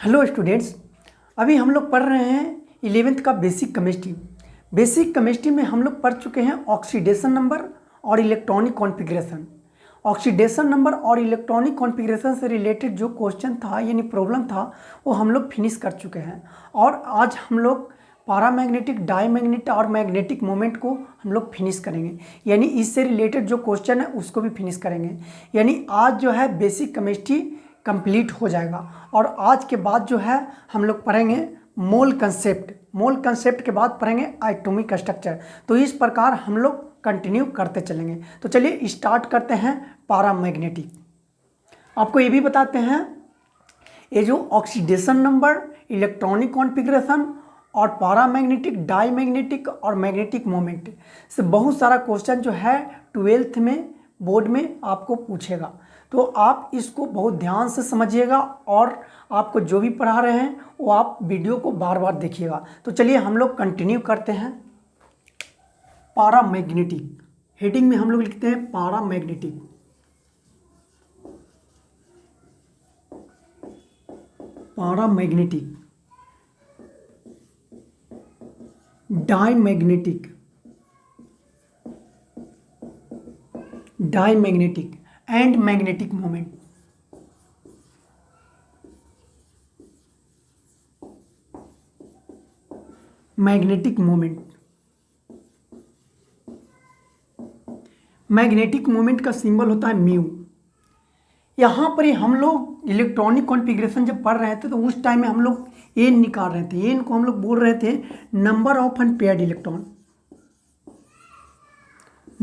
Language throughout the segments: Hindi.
Hello students. अभी हम लोग पढ़ रहे हैं 11th का बेसिक केमिस्ट्री। बेसिक केमिस्ट्री में हम लोग पढ़ चुके हैं ऑक्सीडेशन नंबर और इलेक्ट्रॉनिक कॉन्फ़िगरेशन। ऑक्सीडेशन नंबर और इलेक्ट्रॉनिक कॉन्फ़िगरेशन से रिलेटेड जो क्वेश्चन था यानी प्रॉब्लम था वो हम लोग फिनिश कर चुके हैं। और आज हम लोग पारामैग्नेटिक, डाईमैग्नेटिक और मैग्नेटिक मोमेंट को हम लोग फिनिश करेंगे, यानी इससे रिलेटेड जो क्वेश्चन है उसको भी फिनिश करेंगे। यानी आज जो है बेसिक केमिस्ट्री कंप्लीट हो जाएगा। और आज के बाद जो है हम लोग पढ़ेंगे मोल कंसेप्ट। मोल कंसेप्ट के बाद पढ़ेंगे एटॉमिक स्ट्रक्चर। तो इस प्रकार हम लोग कंटिन्यू करते चलेंगे। तो चलिए स्टार्ट करते हैं पारामैग्नेटिक। आपको ये भी बताते हैं, ये जो ऑक्सीडेशन नंबर, इलेक्ट्रॉनिक कॉन्फ़िगरेशन और पारामैग्नेटिक, डाईमैग्नेटिक और मैग्नेटिक मोमेंट से बहुत सारा क्वेश्चन जो है 12th में बोर्ड में आपको पूछेगा। तो आप इसको बहुत ध्यान से समझिएगा और आपको जो भी पढ़ा रहे हैं वो आप वीडियो को बार बार देखिएगा। तो चलिए हम लोग कंटिन्यू करते हैं। पारामैग्नेटिक हेडिंग में हम लोग लिखते हैं paramagnetic. Paramagnetic, diamagnetic, diamagnetic and magnetic moment. Magnetic moment, magnetic moment का सिंबल होता है म्यू। यहाँ पर ही हम लोग इलेक्ट्रॉनिक कॉन्फ़िगरेशन जब पढ़ रहे थे तो उस टाइम में हम लोग एन निकाल रहे थे। एन को हम लोग बोल रहे थे number of unpaired electron.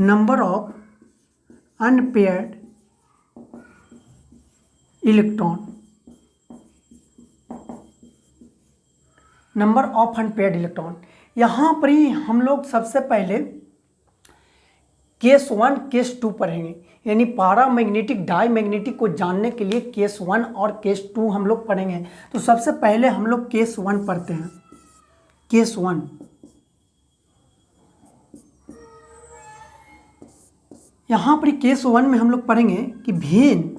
Number of unpaired electron, number of unpaired electron. यहाँ पर ही हम लोग सबसे पहले केस 1 केस 2 पढ़ेंगे। यानी पारामैग्नेटिक, डाईमैग्नेटिक को जानने के लिए केस 1 और केस 2 हम लोग पढ़ेंगे। तो सबसे पहले हम लोग केस 1 पढ़ते हैं। केस 1, यहाँ पर केस 1 में हम लोग पढ़ेंगे कि भेन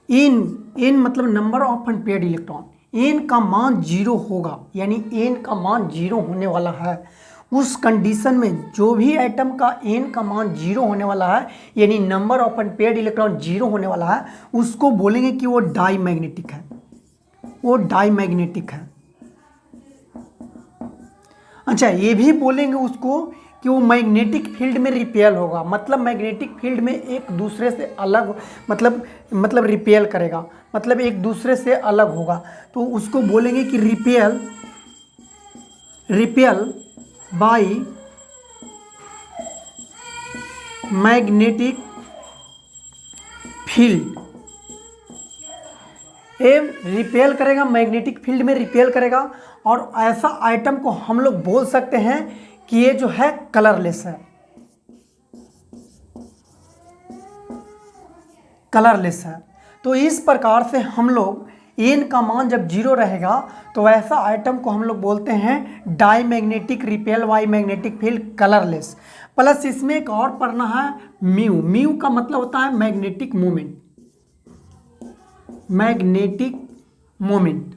एन मतलब number of unpaired electron, n का मान 0 होगा। यानी एन का मान 0 होने वाला है। उस कंडीशन में जो भी एटम का एन का मान 0 होने वाला है, यानी नंबर ऑफ अनपेयर्ड इलेक्ट्रॉन 0 होने वाला है, उसको बोलेंगे कि वो डाईमैग्नेटिक है। वो डाईमैग्नेटिक है। अच्छा, ये भी बोलेंगे उसको कि वो मैग्नेटिक फील्ड में रिपेल होगा। मतलब मैग्नेटिक फील्ड में एक दूसरे से अलग, मतलब रिपेल करेगा, मतलब एक दूसरे से अलग होगा। तो उसको बोलेंगे कि रिपेल बाय मैग्नेटिक फील्ड। ये रिपेल करेगा, मैग्नेटिक फील्ड में रिपेल करेगा। और ऐसा आइटम को हम लोग बोल सकते हैं कि ये जो है कलरलेस है। कलरलेस है। तो इस प्रकार से हम लोग एन का मान जब 0 रहेगा तो ऐसा आइटम को हम लोग बोलते हैं diamagnetic, repel by magnetic field, colourless. Plus इसमें एक और पढ़ना है म्यू। म्यू का मतलब होता है magnetic moment. Magnetic moment,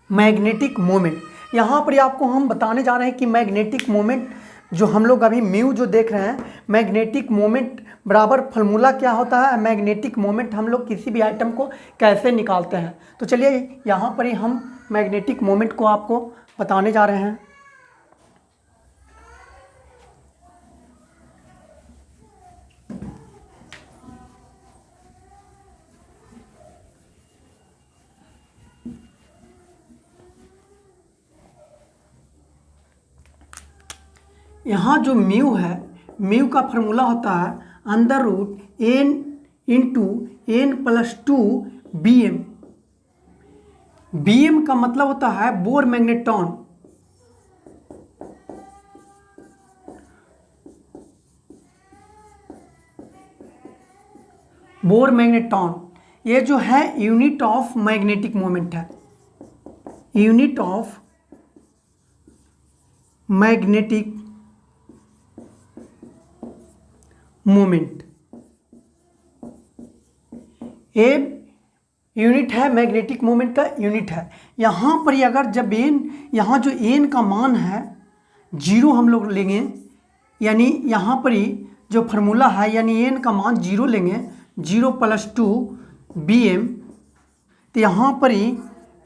magnetic moment. यहाँ पर आपको हम बताने जा रहे हैं कि मैग्नेटिक मोमेंट जो हम लोग अभी म्यू जो देख रहे हैं, मैग्नेटिक मोमेंट बराबर फॉर्मूला क्या होता है, मैग्नेटिक मोमेंट हम लोग किसी भी आइटम को कैसे निकालते हैं। तो चलिए यहाँ पर ही हम मैग्नेटिक मोमेंट को आपको बताने जा रहे हैं। यहाँ जो म्यू है, म्यू का फॉर्मूला होता है under root n into n plus 2 B M. B M का मतलब होता है बोर मैग्नेट्रॉन। बोर मैग्नेट्रॉन ये जो है यूनिट ऑफ मैग्नेटिक मोमेंट है। Unit of magnetic moment. A unit है, मैग्नेटिक मोमेंट का यूनिट है। यहाँ पर ही अगर जब एन, यहाँ जो एन का मान है 0 हम लोग लेंगे, यानी यहाँ पर ही जो फार्मूला है, यानी एन का मान 0 लेंगे, 0 + 2 bm, तो यहाँ पर ही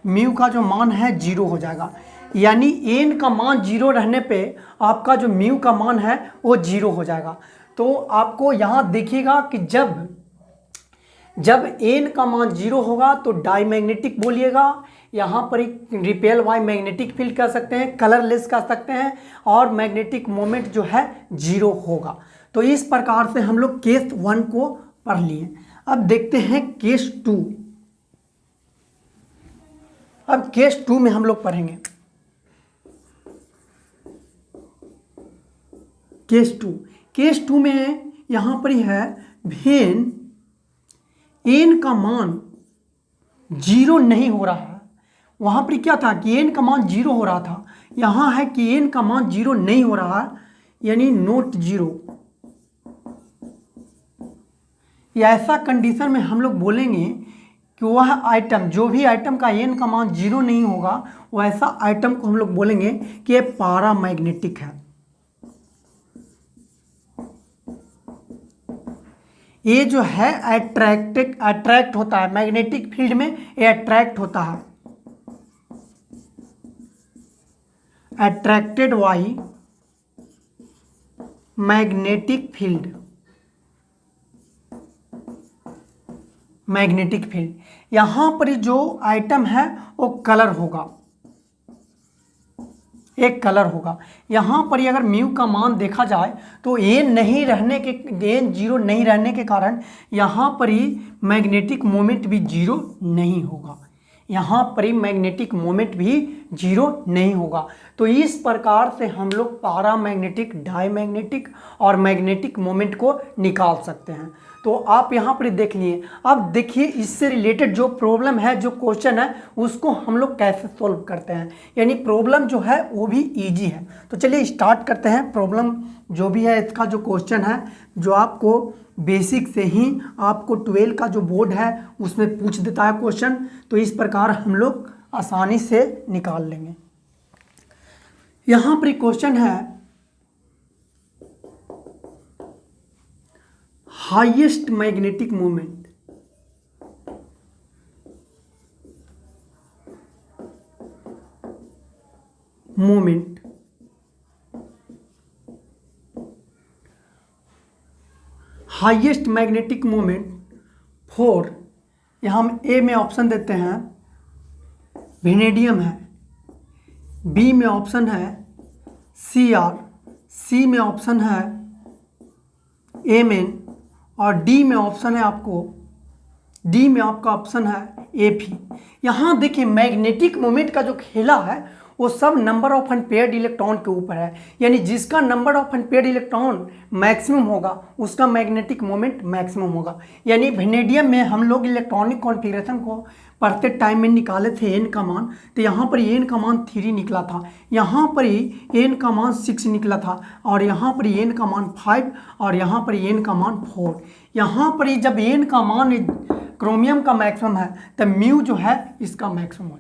म्यू का जो मान है 0 हो जाएगा। यानी एन का मान 0 रहने पे आपका जो म्यू का मान है वो 0 हो जाएगा। तो आपको यहाँ देखिएगा कि जब एन का मान 0 होगा तो डाईमैग्नेटिक बोलिएगा, यहाँ पर एक रिपेल बाय मैग्नेटिक फील्ड कह सकते हैं, कलरलेस कह सकते हैं, और मैग्नेटिक मोमेंट जो है 0 होगा। तो इस प्रकार से हम लोग केस 1 को पढ़ लिए। अब देखते हैं केस 2। अब केस 2 में हम लोग पढ़ेंगे केस 2 में यहाँ पर ही है वेन एन का मान 0 नहीं हो रहा है। वहाँ पर क्या था कि एन का मान 0 हो रहा था, यहाँ है कि एन का मान 0 नहीं हो रहा है, यानी नॉट 0। या ऐसा कंडीशन में हम लोग बोलेंगे कि वह आइटम, जो भी आइटम का एन का मान 0 नहीं होगा, वैसा आइटम को हम लोग बोलेंगे कि ये पैरामैग्नेटिक है। ये जो है अट्रैक्ट होता है मैग्नेटिक फील्ड में, ये अट्रैक्ट होता है, अट्रैक्टेड बाय मैग्नेटिक फील्ड। यहाँ पर जो आइटम है वो कलर होगा, एक कलर होगा। यहाँ पर अगर म्यू का मान देखा जाए तो एन 0 नहीं रहने के कारण यहाँ पर ही मैग्नेटिक मोमेंट भी 0 नहीं होगा, यहाँ पर ही मैग्नेटिक मोमेंट भी 0 नहीं होगा। तो इस प्रकार से हम लोग पैरामैग्नेटिक, डाईमैग्नेटिक और मैग्नेटिक मोमेंट को निकाल सकते हैं। तो आप यहाँ पर देख लिए। अब देखिए इससे रिलेटेड जो प्रॉब्लम है, जो क्वेश्चन है, उसको हम लोग कैसे सॉल्व करते हैं। यानी प्रॉब्लम जो है वो भी इजी है। तो चलिए स्टार्ट करते हैं। प्रॉब्लम जो भी है, इसका जो क्वेश्चन है, जो आपको बेसिक से ही आपको 12 का जो बोर्ड है उसमें पूछ देता है क्वेश्चन। तो इस प्रकार हम लोग आसानी से निकाल लेंगे। यहाँ पर क्वेश्चन है highest magnetic moment, highest magnetic moment for, यहाँ हम ए में ऑप्शन देते हैं वेनेडियम है, बी में ऑप्शन है Cr, सी में ऑप्शन है Mn, और डी में ऑप्शन है आपका ऑप्शन है Fe। यहाँ देखिए मैग्नेटिक मोमेंट का जो खेला है वो सब नंबर ऑफ अनपेयर्ड इलेक्ट्रॉन के ऊपर है। यानी जिसका number of unpaired electron maximum होगा उसका मैग्नेटिक मोमेंट मैक्सिमम होगा। यानी वेनेडियम में हम लोग इलेक्ट्रॉनिक कॉन्फ़िगरेशन को पढ़ते टाइम में निकाले थे एन का मान, तो यहाँ पर एन का मान 3 निकला था, यहाँ पर ही एन का मान 6 निकला था, और यहाँ पर एन का मान 5, और यहाँ पर एन का मान 4। यहाँ पर ही जब एन का मान क्रोमियम का मैक्सिमम है तो म्यू जो है इसका मैक्सिमम हो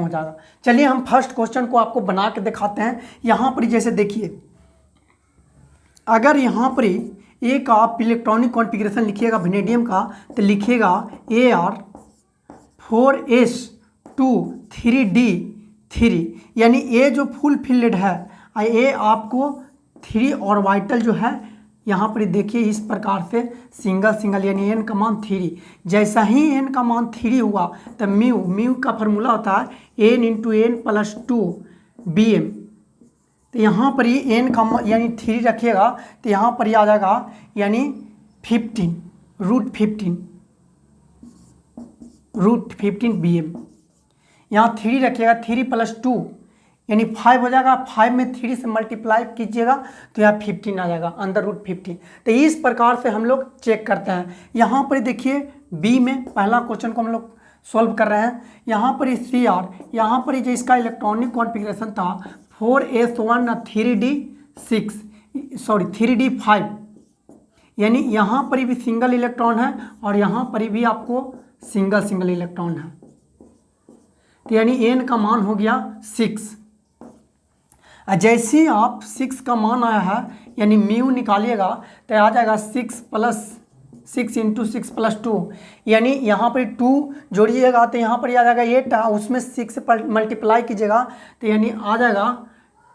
जाएगा, चलिए हम फर्स्ट क्वेश्चन को आपको बना के दिखाते हैं। यहाँ पर जैसे देखिए, अगर यहाँ पर ए का आप इलेक्ट्रॉनिक कॉन्फ़िगरेशन लिखिएगा वेनेडियम का, तो लिखिएगा Ar4s2 3d3, यानी ए जो फुल फिल्ड है, ए आपको 3 ऑर्बिटल जो है यहाँ पर देखिए इस प्रकार से सिंगल यानी एन का मान 3। जैसा ही एन का मान 3 हुआ तो म्यू का फार्मूला होता है n × n + 2 bm। तो यहाँ पर ही एन का यानी 3 रखिएगा तो यहाँ पर ही आ जाएगा यानी 15 √15 bm। यहाँ 3 रखिएगा, 3 + 2 यानी 5 हो जाएगा, 5 में 3 से मल्टीप्लाई कीजिएगा तो यहाँ 15 आ जाएगा, अंदर √15। तो इस प्रकार से हम लोग चेक करते हैं। यहाँ पर देखिए बी में पहला क्वेश्चन को हम लोग सॉल्व कर रहे हैं। यहाँ पर Cr, यहाँ पर जो इसका इलेक्ट्रॉनिक कॉन्फ़िगरेशन था 4s1 3d5, यानी यहाँ पर भी सिंगल इलेक्ट्रॉन है और यहाँ पर भी आपको सिंगल इलेक्ट्रॉन है। तो यानी एन का मान हो गया 6। जैसे ही आप 6 का मान आया है यानी म्यू निकालिएगा तो आ जाएगा 6 + 6 × 6 + 2, यानी यहाँ पर 2 जोड़िएगा तो यहाँ पर आ जाएगा 8, उसमें 6 से मल्टीप्लाई कीजिएगा तो यानी आ जाएगा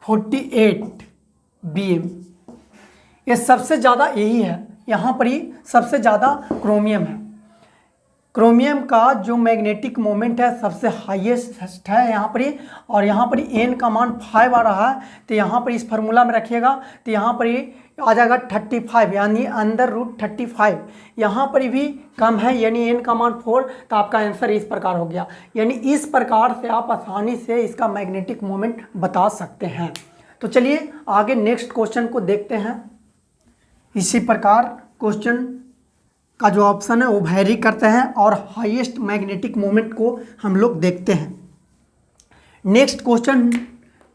48 BM। ये सबसे ज़्यादा यही है, यहाँ पर ही सबसे ज़्यादा क्रोमियम है। क्रोमियम का जो मैग्नेटिक मोमेंट है सबसे हाईएस्ट है यहाँ पर ही, और यहाँ पर एन का मान 5 आ रहा है तो यहाँ पर इस फार्मूला में रखिएगा तो यहाँ पर ही आ जाएगा 35, यानी √35। यहाँ पर भी कम है यानी एन का मान 4, तो आपका आंसर इस प्रकार हो गया। यानी इस प्रकार से आप आसानी से इसका मैग्नेटिक मोमेंट बता सकते हैं। तो चलिए आगे नेक्स्ट क्वेश्चन को देखते हैं। इसी प्रकार क्वेश्चन का जो ऑप्शन है वो वैरी करते हैं और हाईएस्ट मैग्नेटिक मोमेंट को हम लोग देखते हैं। नेक्स्ट क्वेश्चन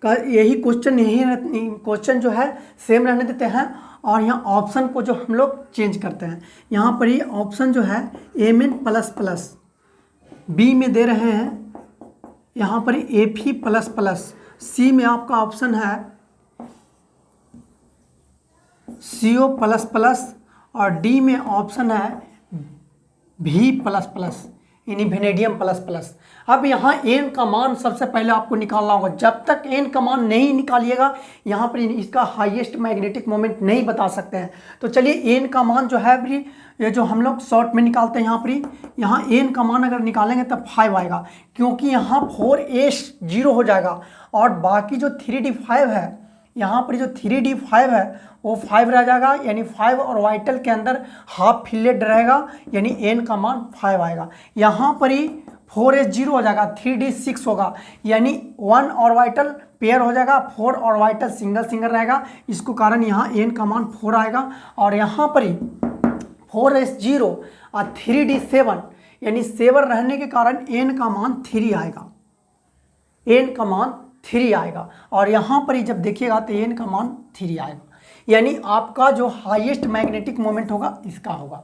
का यही क्वेश्चन जो है सेम रहने देते हैं और यहाँ ऑप्शन को जो हम लोग चेंज करते हैं। यहाँ पर ये ऑप्शन जो है Mn++, बी में दे रहे हैं यहाँ पर Fe++, सी में आपका ऑप्शन है CO++, और डी में ऑप्शन है V++, यानी वेनेडियम++। अब यहाँ एन का मान सबसे पहले आपको निकालना होगा। जब तक एन का मान नहीं निकालिएगा यहाँ पर इसका हाईएस्ट मैग्नेटिक मोमेंट नहीं बता सकते हैं। तो चलिए एन का मान जो है भी ये जो हम लोग शॉर्ट में निकालते हैं यहाँ एन का मान अगर निकालेंगे तब 5 आएगा, क्योंकि यहाँ 4s 0 हो जाएगा और बाकी जो 3d5 है यहाँ पर जो 3d5 है वो 5 रह जाएगा, यानी 5 और वाइटल के अंदर हाफ फिलेट रहेगा, यानी एन का मान 5 आएगा। यहाँ पर ही 4s 0 हो जाएगा, 3d 6 होगा, यानी 1 और वाइटल पेयर हो जाएगा, 4 और वाइटल सिंगल रहेगा, इसको कारण यहाँ एन का मान 4 आएगा। और यहाँ पर ही 4s 0 और 3d 7, यानी 7 रहने के कारण एन का मान 3 आएगा, एन का मान 3 आएगा। और यहाँ पर ही जब देखिएगा तो एन का मान 3 आएगा, यानी आपका जो हाईएस्ट मैग्नेटिक मोमेंट होगा इसका होगा,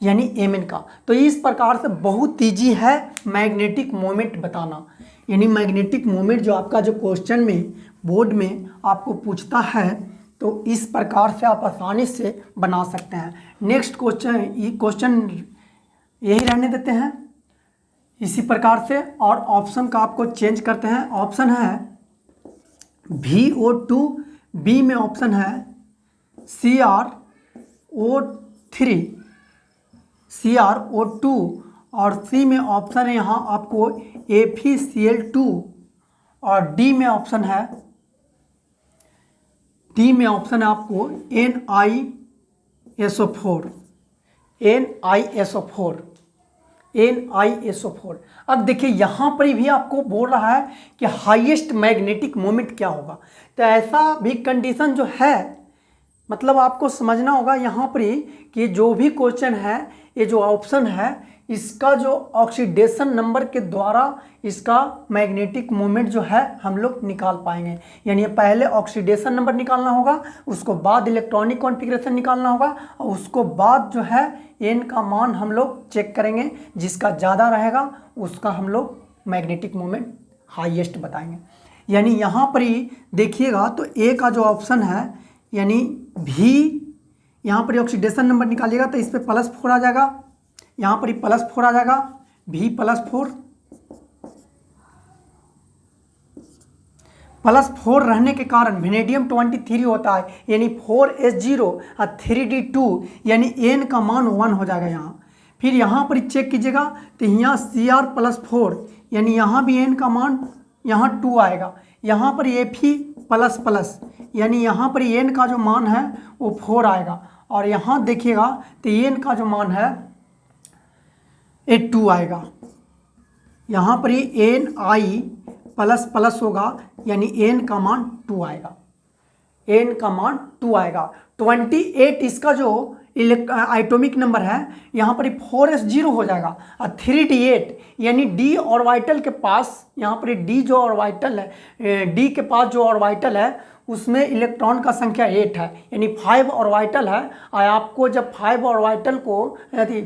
यानी Mn का। तो इस प्रकार से बहुत ईजी है मैग्नेटिक मोमेंट बताना, यानी मैग्नेटिक मोमेंट जो आपका जो क्वेश्चन में बोर्ड में आपको पूछता है तो इस प्रकार से आप आसानी से बना सकते हैं। नेक्स्ट क्वेश्चन यही रहने देते हैं इसी प्रकार से, और ऑप्शन का आपको चेंज करते हैं। ऑप्शन है VO2, बी में ऑप्शन है CrO2 और सी में ऑप्शन है यहाँ आपको FeCl2, और डी में ऑप्शन है आपको NiSO4। अब देखिए यहाँ पर भी आपको बोल रहा है कि हाईएस्ट मैग्नेटिक मोमेंट क्या होगा। तो ऐसा भी कंडीशन जो है, मतलब आपको समझना होगा यहाँ पर ही कि जो भी क्वेश्चन है, ये जो ऑप्शन है इसका जो ऑक्सीडेशन नंबर के द्वारा इसका मैग्नेटिक मोमेंट जो है हम लोग निकाल पाएंगे। यानी पहले ऑक्सीडेशन नंबर निकालना होगा, उसको बाद इलेक्ट्रॉनिक कॉन्फ़िगरेशन निकालना होगा, और उसको बाद जो है एन का मान हम लोग चेक करेंगे, जिसका ज़्यादा रहेगा उसका हम लोग मैग्नेटिक मोमेंट हाईएस्ट बताएंगे। यानी यहाँ पर ही देखिएगा तो ए का जो ऑप्शन है यानी भी, यहाँ पर ऑक्सीडेशन नंबर निकालिएगा तो इस पर +4 आ जाएगा, यहाँ पर ही +4 आ जाएगा, +4 रहने के कारण वेनेडियम 23 होता है, यानी 4s 0 और 3d 2, यानी एन का मान 1 हो जाएगा यहाँ। फिर यहाँ पर चेक कीजिएगा तो यहाँ Cr+4, यानी यहाँ भी एन का मान यहाँ 2 आएगा, यहाँ पर Fe++, यानी यहाँ पर एन का जो मान है वो 4 आएगा, और यहाँ देखिएगा तो एन का जो मान है ये 2 आएगा। यहाँ पर ये Ni++ होगा, यानी एन का मान 2 आएगा, एन का मान 2 आएगा। 28 इसका जो एटॉमिक नंबर है, यहाँ पर 4s 0 हो जाएगा और 3d 8, यानी d ऑर्बिटल के पास, यहाँ पर d जो ऑर्बिटल है, d के पास जो ऑर्बिटल है उसमें इलेक्ट्रॉन का संख्या 8 है, यानी 5 ऑर्बिटल है। और आपको जब 5 ऑर्बिटल को, यदि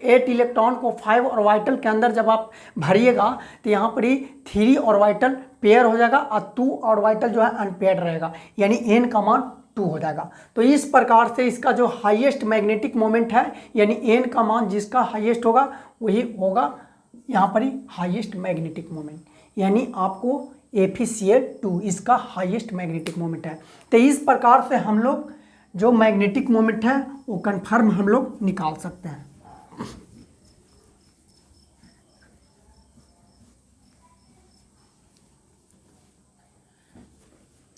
8 इलेक्ट्रॉन को 5 ऑर्बिटल के अंदर जब आप भरिएगा तो यहाँ पर ही 3 ऑर्बिटल पेयर हो जाएगा और 2 ऑर्बिटल जो है अनपेयर्ड रहेगा, यानी n का मान 2 हो जाएगा। तो इस प्रकार से इसका जो हाईएस्ट मैग्नेटिक मोमेंट है, यानी n का मान जिसका हाईएस्ट होगा वही होगा यहाँ पर ही हाईएस्ट मैग्नेटिक मोमेंट, यानी आपको FeCl2 इसका हाईएस्ट मैग्नेटिक मोमेंट है। तो इस प्रकार से हम लोग जो मैग्नेटिक मोमेंट है वो कंफर्म हम लोग निकाल सकते हैं।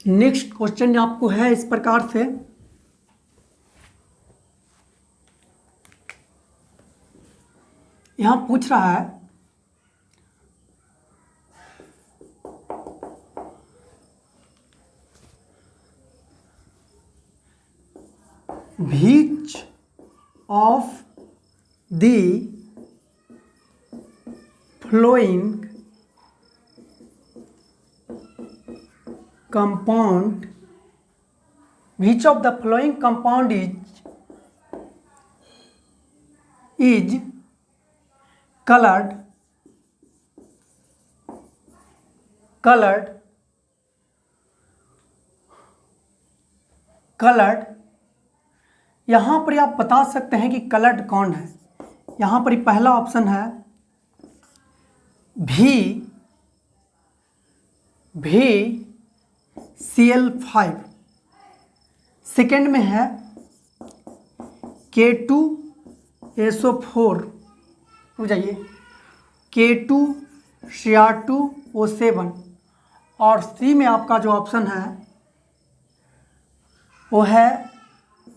नेक्स्ट क्वेश्चन आपको है इस प्रकार से, यहां पूछ रहा है which of the following compound is colored यहाँ पर आप बता सकते हैं कि कलर्ड कौन है। यहाँ पर पहला ऑप्शन है VCl5, सेकेंड में है K2SO4, रुक जाइए, K2Cr2O7, और सी में आपका जो ऑप्शन है वो है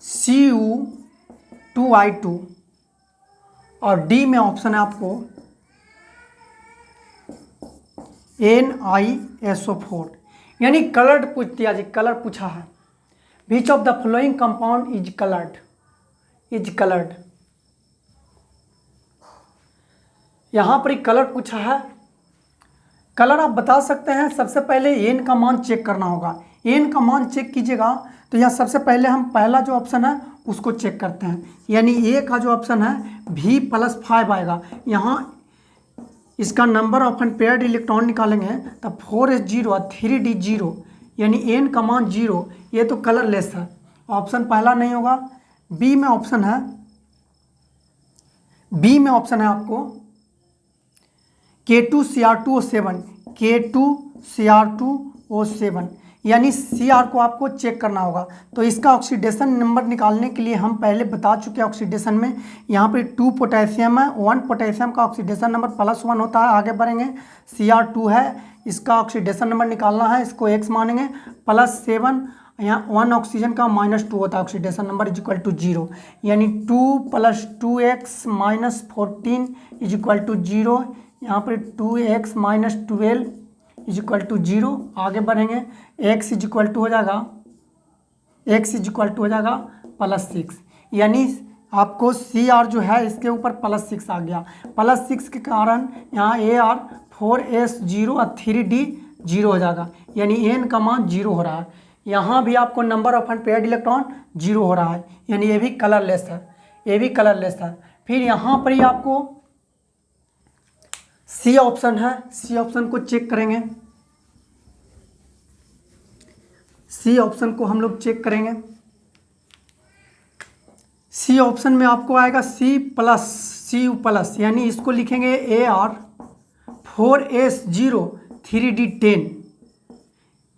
Cu2I2, और डी में ऑप्शन है आपको NiSO4, यानी कलर्ड पूछ दिया जी, कलर पूछा है। Which of the following compound is coloured, यहाँ पर कलर पूछा है। कलर आप बता सकते हैं, सबसे पहले एन का मान चेक करना होगा। एन का मान चेक कीजिएगा तो यहाँ सबसे पहले हम पहला जो ऑप्शन है उसको चेक करते हैं, यानी ए का जो ऑप्शन है V+5 आएगा। यहाँ इसका नंबर ऑफ अनपेयर्ड इलेक्ट्रॉन निकालेंगे तब 4s 0 और 3d 0, यानी एन का मान 0, ये तो कलरलेस है, ऑप्शन पहला नहीं होगा। बी में ऑप्शन है आपको K2Cr2O7, यानी Cr को आपको चेक करना होगा। तो इसका ऑक्सीडेशन नंबर निकालने के लिए हम पहले बता चुके हैं ऑक्सीडेशन में, यहाँ पे 2 पोटेशियम है, 1 पोटेशियम का ऑक्सीडेशन नंबर +1 होता है। आगे बढ़ेंगे, Cr2 है, इसका ऑक्सीडेशन नंबर निकालना है, इसको x मानेंगे, +7, यहाँ 1 ऑक्सीजन का -2 होता है ऑक्सीडेशन नंबर =0, यानी 2 + 2x - 14 =0, यहाँ पर 2x - 12 =0। आगे बढ़ेंगे, x हो जाएगा +6, यानी आपको Cr जो है इसके ऊपर +6 आ गया। +6 के कारण यहाँ Ar 4s 0 और 3d 0 हो जाएगा, यानी n का मान 0 हो रहा है। यहाँ भी आपको नंबर ऑफ अनपेयर्ड इलेक्ट्रॉन 0 हो रहा है, यानी ये भी कलरलेस है। फिर यहाँ पर ही आपको सी ऑप्शन है, सी ऑप्शन को चेक करेंगे। सी ऑप्शन को हम लोग चेक करेंगे। सी ऑप्शन में आपको आएगा Cu+, यानी इसको लिखेंगे Ar 4s 0 3d 10,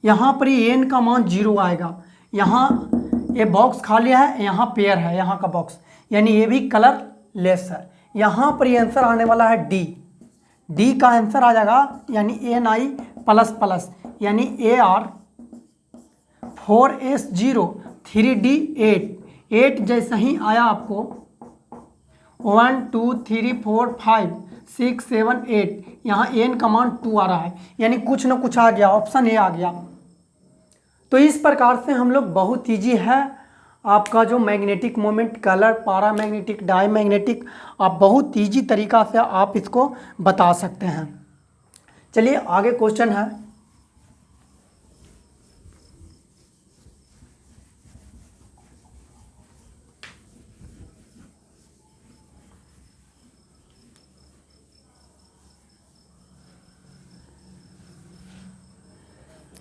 यहाँ पर ही n का मान 0 आएगा। यहाँ ये बॉक्स खाली है, यहाँ पेयर है, यहाँ का बॉक्स, यानी ये भी कलरलेस है। यहाँ पर ये आंसर आने वाला है डी का आंसर आ जाएगा, यानी Ni++, यानी Ar 4s 0 3d 8 जैसा ही आया आपको 1 2 3 4 5 6 7 8, यहाँ n का मान 2 आ रहा है, यानी कुछ ना कुछ आ गया, ऑप्शन ए आ गया। तो इस प्रकार से हम लोग बहुत ईजी है आपका जो magnetic moment, colour, paramagnetic, diamagnetic, आप बहुत ईजी तरीका से आप इसको बता सकते हैं। चलिए आगे क्वेश्चन है।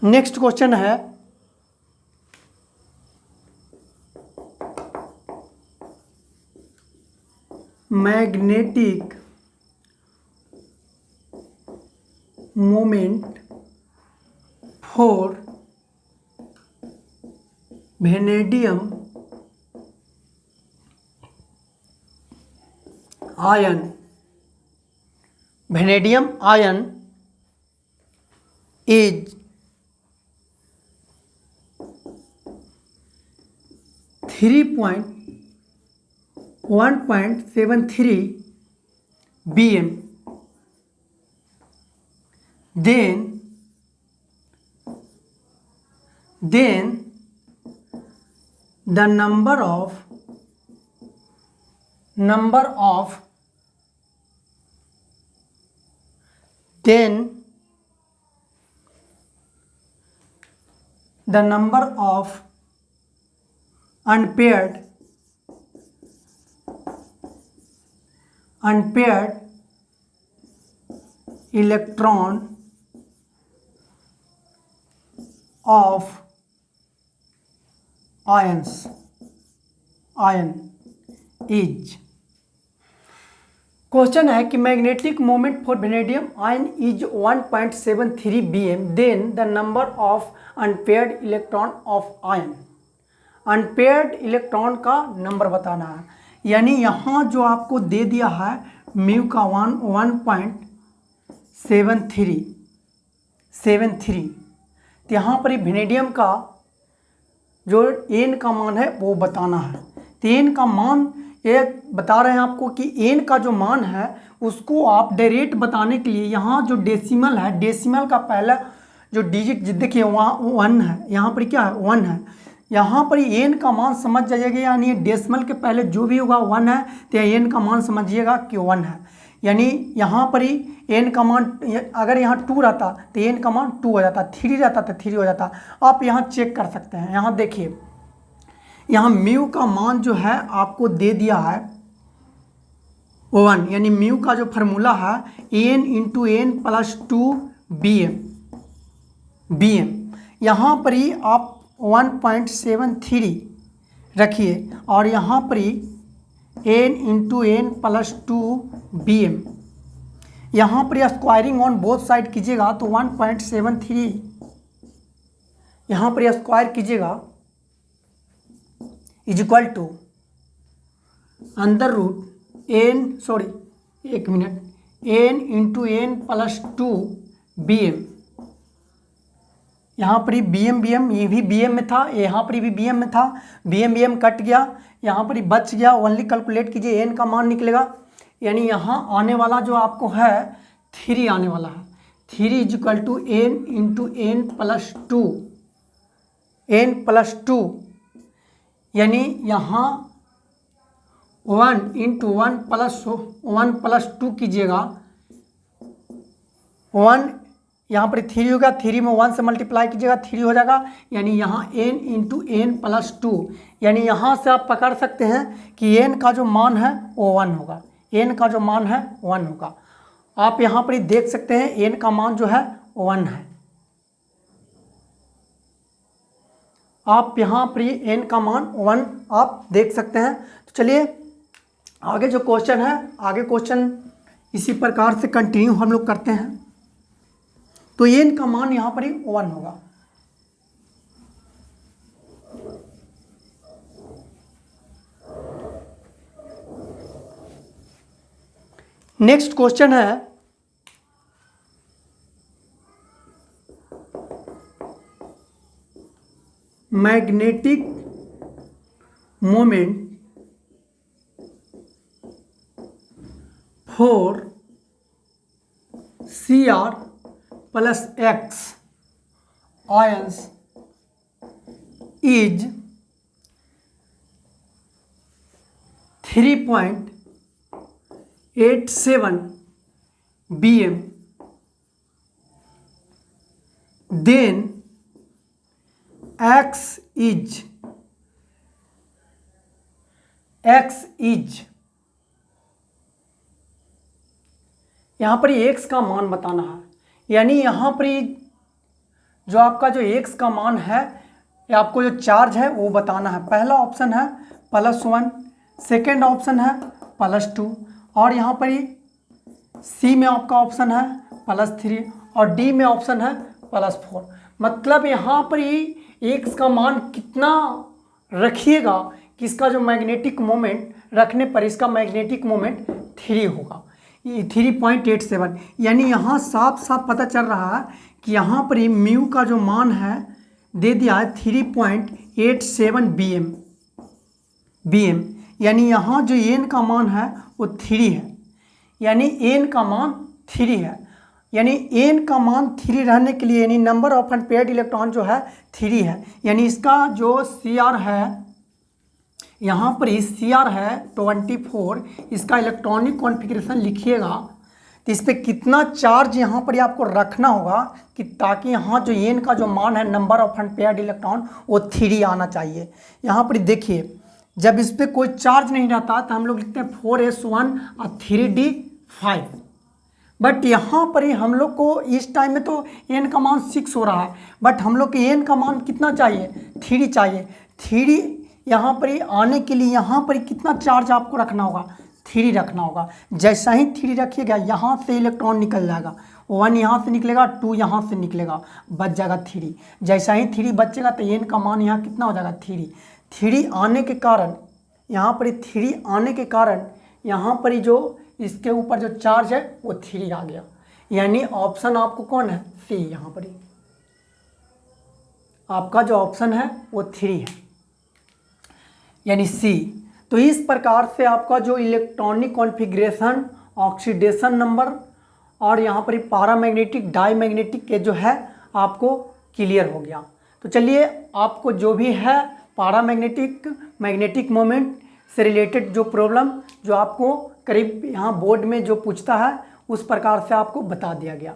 नेक्स्ट क्वेश्चन है magnetic moment for vanadium ion, vanadium ion is 1.73 bm, then the number of then the number of unpaired electron of ion is। Question है कि magnetic moment for vanadium ion is 1.73 bm, then the number of unpaired electron of ion. Unpaired electron का नंबर बताना है, यानी यहाँ जो आपको दे दिया है म्यू का 1.73, तो यहाँ पर वेनेडियम का जो एन का मान है वो बताना है। तो एन का मान ये बता रहे हैं आपको कि एन का जो मान है उसको आप डायरेक्ट बताने के लिए यहाँ जो डेसिमल है, डेसिमल का पहला जो डिजिट देखिए वहाँ 1 है, यहाँ पर क्या है 1 है, यहाँ पर एन का मान समझ जाइएगा, यानी डेसिमल के पहले जो भी होगा 1 है, तो एन का मान समझिएगा कि 1 है। यानी यहाँ पर ही एन का मान, अगर यहाँ 2 रहता तो एन का मान 2 हो जाता, 3 रहता तो 3 हो जाता। आप यहाँ चेक कर सकते हैं, यहाँ देखिए यहाँ म्यू का मान जो है आपको दे दिया है 1, यानी म्यू का जो फार्मूला है n into n plus 2 bm। यहाँ पर ही आप 1.73 रखिए और यहाँ पर ही n into n plus 2 bm, यहाँ पर स्क्वायरिंग ऑन बोथ साइड कीजिएगा तो 1.73 यहाँ पर स्क्वायर कीजिएगा is equal to under root n into n plus 2 bm। यहाँ पर ही bm ये भी bm में था, यहाँ पर भी bm में था, bm कट गया, यहाँ पर ही बच गया, ओनली कैलकुलेट कीजिए n का मान निकलेगा। यानी यहाँ आने वाला जो आपको है 3 आने वाला है, 3 is equal to n into n plus 2, यानी यहाँ 1 इंटू 1 प्लस 2 कीजिएगा, 1 यहाँ पर 3 होगा, 3 में 1 से मल्टीप्लाई कीजिएगा 3 हो जाएगा, यानी यहाँ n इंटू एन प्लस 2, यानी यहाँ से आप पकड़ सकते हैं कि n का जो मान है वो 1 होगा, n का जो मान है 1 होगा। आप यहाँ पर देख सकते हैं n का मान जो है 1 है, आप यहाँ पर n का मान 1 आप देख सकते हैं। तो चलिए आगे जो क्वेश्चन है, आगे क्वेश्चन इसी प्रकार से कंटिन्यू हम लोग करते हैं। तो n का मान यहाँ पर ही 1 होगा। नेक्स्ट क्वेश्चन है magnetic moment for Cr plus x ions is 3.87 bm, then x is यहाँ पर x का मान बताना है। यानी यहाँ पर जो आपका जो x का मान है या आपको जो चार्ज है वो बताना है। पहला ऑप्शन है +1, सेकेंड ऑप्शन है +2 और यहाँ पर सी में आपका ऑप्शन है +3 और डी में ऑप्शन है +4। मतलब यहाँ पर एक्स का मान कितना रखिएगा कि इसका जो मैग्नेटिक मोमेंट रखने पर इसका मैग्नेटिक मोमेंट 3 होगा, 3.87। यानी यहाँ साफ साफ पता चल रहा है कि यहाँ पर म्यू का जो मान है दे दिया है 3.87 bm। यानी यहाँ जो एन का मान है वो 3 है, यानी एन का मान 3 है। यानी एन का मान 3 रहने के लिए यानी नंबर ऑफ अनपेयर्ड इलेक्ट्रॉन जो है 3 है। यानी इसका जो सी आर है यहाँ पर सी आर है 24। इसका इलेक्ट्रॉनिक कॉन्फ़िगरेशन लिखिएगा तो इस पर कितना चार्ज यहाँ पर आपको रखना होगा कि ताकि यहाँ जो एन का जो मान है नंबर ऑफ अनपेयर्ड इलेक्ट्रॉन वो 3 आना चाहिए। यहाँ पर देखिए जब इस पर कोई चार्ज नहीं रहता तो हम लोग लिखते हैं 4s1 और 3d5। बट यहाँ पर ही हम लोग को इस टाइम में तो एन का मान 6 हो रहा है, बट हम लोग के एन का मान कितना चाहिए 3 चाहिए। 3 यहाँ पर ही आने के लिए यहाँ पर कितना चार्ज आपको रखना होगा 3 रखना होगा। जैसा ही 3 रखिएगा यहाँ से इलेक्ट्रॉन निकल जाएगा, 1 यहाँ से निकलेगा, 2 यहाँ से निकलेगा, बच जाएगा 3। जैसा ही 3 बचेगा तो एन का मान यहाँ कितना हो जाएगा 3 आने के कारण यहाँ पर 3 आने के कारण यहाँ पर जो इसके ऊपर जो चार्ज है वो 3 आ गया। यानी ऑप्शन आपको कौन है सी। यहाँ पर आपका जो ऑप्शन है वो 3 है, यानी सी। तो इस प्रकार से आपका जो इलेक्ट्रॉनिक कॉन्फ़िगरेशन, ऑक्सीडेशन नंबर और यहाँ पर पैरामैग्नेटिक डाईमैग्नेटिक के जो है आपको क्लियर हो गया। तो चलिए आपको जो भी है पैरामैग्नेटिक मैग्नेटिक मोमेंट से रिलेटेड जो प्रॉब्लम जो आपको करीब यहाँ बोर्ड में जो पूछता है उस प्रकार से आपको बता दिया गया।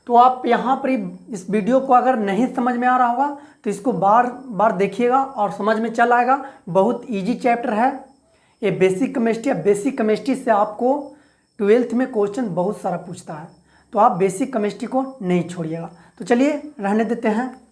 तो आप यहाँ पर इस वीडियो को अगर नहीं समझ में आ रहा होगा तो इसको बार बार देखिएगा और समझ में चल आएगा। बहुत इजी चैप्टर है ये बेसिक केमिस्ट्री। बेसिक केमिस्ट्री से आपको 12th में क्वेश्चन बहुत सारा पूछता है, तो आप बेसिक केमिस्ट्री को नहीं छोड़िएगा। तो चलिए रहने देते हैं।